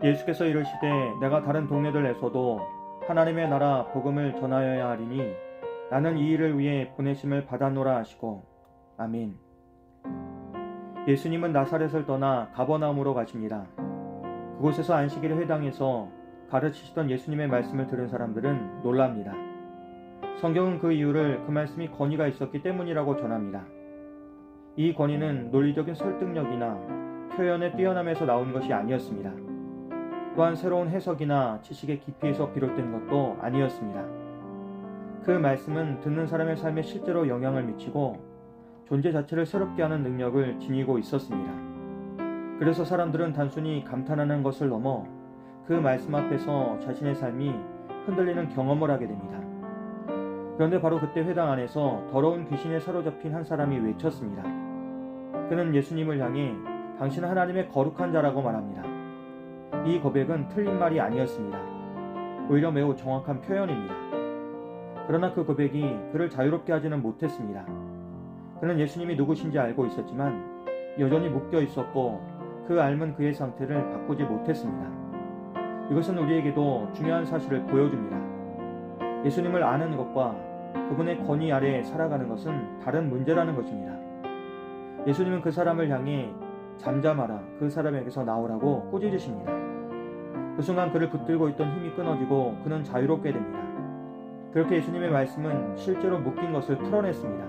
예수께서 이르시되 내가 다른 동네들에서도 하나님의 나라 복음을 전하여야 하리니 나는 이 일을 위해 보내심을 받았노라 하시고 아멘. 예수님은 나사렛을 떠나 가버나움으로 가십니다. 그곳에서 안식일의 회당에서 가르치시던 예수님의 말씀을 들은 사람들은 놀랍니다. 성경은 그 이유를 그 말씀이 권위가 있었기 때문이라고 전합니다. 이 권위는 논리적인 설득력이나 표현의 뛰어남에서 나온 것이 아니었습니다. 또한 새로운 해석이나 지식의 깊이에서 비롯된 것도 아니었습니다. 그 말씀은 듣는 사람의 삶에 실제로 영향을 미치고 존재 자체를 새롭게 하는 능력을 지니고 있었습니다. 그래서 사람들은 단순히 감탄하는 것을 넘어 그 말씀 앞에서 자신의 삶이 흔들리는 경험을 하게 됩니다. 그런데 바로 그때 회당 안에서 더러운 귀신에 사로잡힌 한 사람이 외쳤습니다. 그는 예수님을 향해 당신은 하나님의 거룩한 자라고 말합니다. 이 고백은 틀린 말이 아니었습니다. 오히려 매우 정확한 표현입니다. 그러나 그 고백이 그를 자유롭게 하지는 못했습니다. 그는 예수님이 누구신지 알고 있었지만 여전히 묶여 있었고 그 알은 그의 상태를 바꾸지 못했습니다. 이것은 우리에게도 중요한 사실을 보여줍니다. 예수님을 아는 것과 그분의 권위 아래 살아가는 것은 다른 문제라는 것입니다. 예수님은 그 사람을 향해 잠잠하라, 그 사람에게서 나오라고 꾸짖으십니다. 그 순간 그를 붙들고 있던 힘이 끊어지고 그는 자유롭게 됩니다. 그렇게 예수님의 말씀은 실제로 묶인 것을 풀어냈습니다.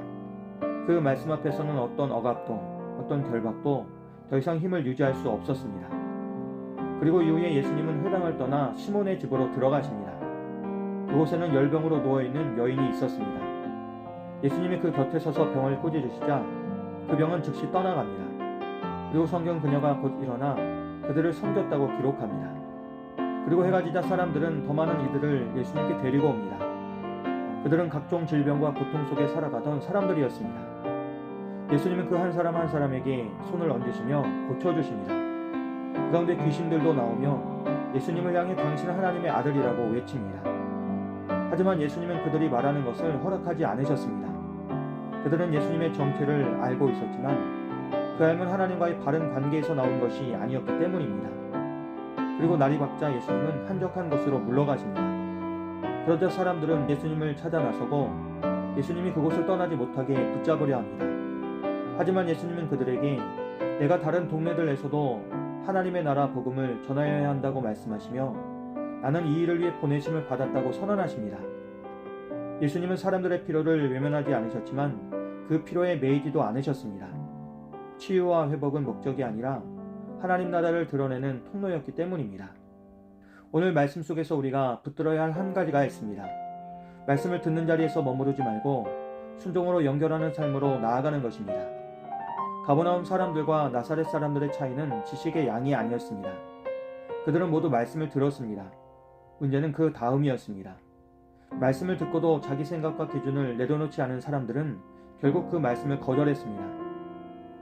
그 말씀 앞에서는 어떤 억압도, 어떤 결박도 더 이상 힘을 유지할 수 없었습니다. 그리고 이후에 예수님은 회당을 떠나 시몬의 집으로 들어가십니다. 그곳에는 열병으로 누워있는 여인이 있었습니다. 예수님이 그 곁에 서서 병을 꾸짖으시자 그 병은 즉시 떠나갑니다. 그리고 성경 그녀가 곧 일어나 그들을 섬겼다고 기록합니다. 그리고 해가 지자 사람들은 더 많은 이들을 예수님께 데리고 옵니다. 그들은 각종 질병과 고통 속에 살아가던 사람들이었습니다. 예수님은 그 한 사람 한 사람에게 손을 얹으시며 고쳐주십니다. 그 가운데 귀신들도 나오며 예수님을 향해 당신은 하나님의 아들이라고 외칩니다. 하지만 예수님은 그들이 말하는 것을 허락하지 않으셨습니다. 그들은 예수님의 정체를 알고 있었지만 그 알은 하나님과의 바른 관계에서 나온 것이 아니었기 때문입니다. 그리고 날이 밝자 예수님은 한적한 곳으로 물러가십니다. 그러자 사람들은 예수님을 찾아 나서고 예수님이 그곳을 떠나지 못하게 붙잡으려 합니다. 하지만 예수님은 그들에게 내가 다른 동네들에서도 하나님의 나라 복음을 전하여야 한다고 말씀하시며 나는 이 일을 위해 보내심을 받았다고 선언하십니다. 예수님은 사람들의 필요를 외면하지 않으셨지만 그 필요에 매이지도 않으셨습니다. 치유와 회복은 목적이 아니라 하나님 나라를 드러내는 통로였기 때문입니다. 오늘 말씀 속에서 우리가 붙들어야 할 한 가지가 있습니다. 말씀을 듣는 자리에서 머무르지 말고 순종으로 연결하는 삶으로 나아가는 것입니다. 가버나움 사람들과 나사렛 사람들의 차이는 지식의 양이 아니었습니다. 그들은 모두 말씀을 들었습니다. 문제는 그 다음이었습니다. 말씀을 듣고도 자기 생각과 기준을 내려놓지 않은 사람들은 결국 그 말씀을 거절했습니다.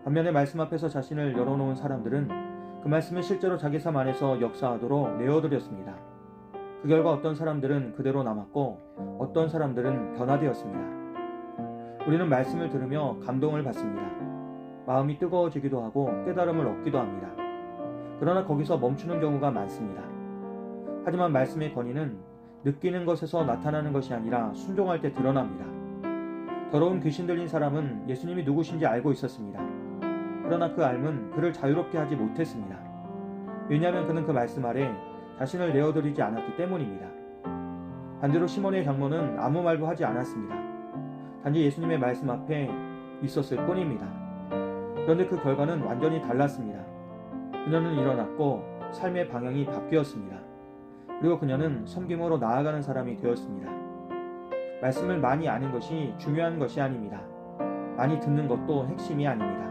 반면에 말씀 앞에서 자신을 열어놓은 사람들은 그 말씀을 실제로 자기 삶 안에서 역사하도록 내어드렸습니다. 그 결과 어떤 사람들은 그대로 남았고 어떤 사람들은 변화되었습니다. 우리는 말씀을 들으며 감동을 받습니다. 마음이 뜨거워지기도 하고 깨달음을 얻기도 합니다. 그러나 거기서 멈추는 경우가 많습니다. 하지만 말씀의 권위는 느끼는 것에서 나타나는 것이 아니라 순종할 때 드러납니다. 더러운 귀신 들린 사람은 예수님이 누구신지 알고 있었습니다. 그러나 그 알은 그를 자유롭게 하지 못했습니다. 왜냐하면 그는 그 말씀 아래 자신을 내어드리지 않았기 때문입니다. 반대로 시몬의 장모는 아무 말도 하지 않았습니다. 단지 예수님의 말씀 앞에 있었을 뿐입니다. 그런데 그 결과는 완전히 달랐습니다. 그녀는 일어났고 삶의 방향이 바뀌었습니다. 그리고 그녀는 섬김으로 나아가는 사람이 되었습니다. 말씀을 많이 아는 것이 중요한 것이 아닙니다. 많이 듣는 것도 핵심이 아닙니다.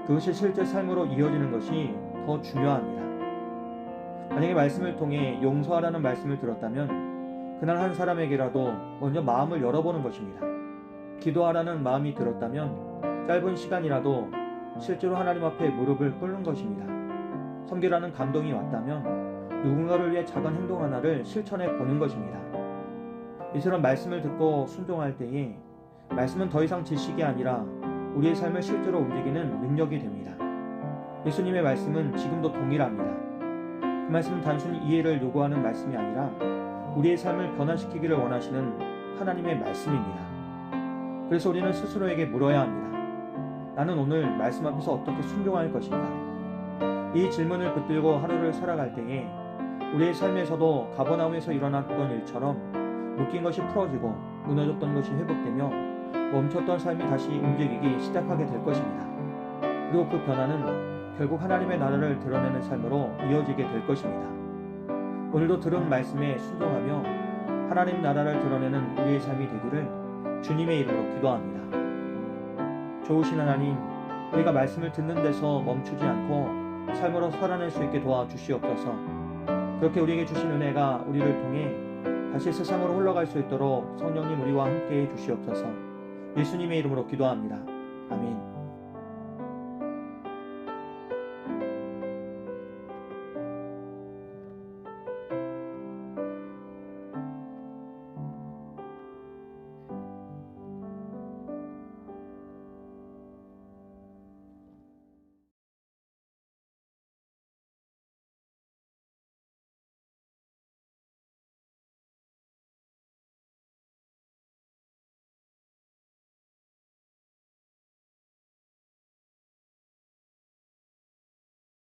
그것이 실제 삶으로 이어지는 것이 더 중요합니다. 만약에 말씀을 통해 용서하라는 말씀을 들었다면 그날 한 사람에게라도 먼저 마음을 열어보는 것입니다. 기도하라는 마음이 들었다면 짧은 시간이라도 실제로 하나님 앞에 무릎을 꿇는 것입니다. 섬기라는 감동이 왔다면 누군가를 위해 작은 행동 하나를 실천해 보는 것입니다. 이처럼 말씀을 듣고 순종할 때에 말씀은 더 이상 지식이 아니라 우리의 삶을 실제로 움직이는 능력이 됩니다. 예수님의 말씀은 지금도 동일합니다. 그 말씀은 단순히 이해를 요구하는 말씀이 아니라 우리의 삶을 변화시키기를 원하시는 하나님의 말씀입니다. 그래서 우리는 스스로에게 물어야 합니다. 나는 오늘 말씀 앞에서 어떻게 순종할 것인가? 이 질문을 붙들고 하루를 살아갈 때에 우리의 삶에서도 가버나움에서 일어났던 일처럼 묶인 것이 풀어지고 무너졌던 것이 회복되며 멈췄던 삶이 다시 움직이기 시작하게 될 것입니다. 그리고 그 변화는 결국 하나님의 나라를 드러내는 삶으로 이어지게 될 것입니다. 오늘도 들은 말씀에 순종하며 하나님 나라를 드러내는 우리의 삶이 되기를 주님의 이름으로 기도합니다. 좋으신 하나님, 우리가 말씀을 듣는 데서 멈추지 않고 삶으로 살아낼 수 있게 도와주시옵소서. 그렇게 우리에게 주신 은혜가 우리를 통해 다시 세상으로 흘러갈 수 있도록 성령님 우리와 함께 해 주시옵소서. 예수님의 이름으로 기도합니다. 아멘.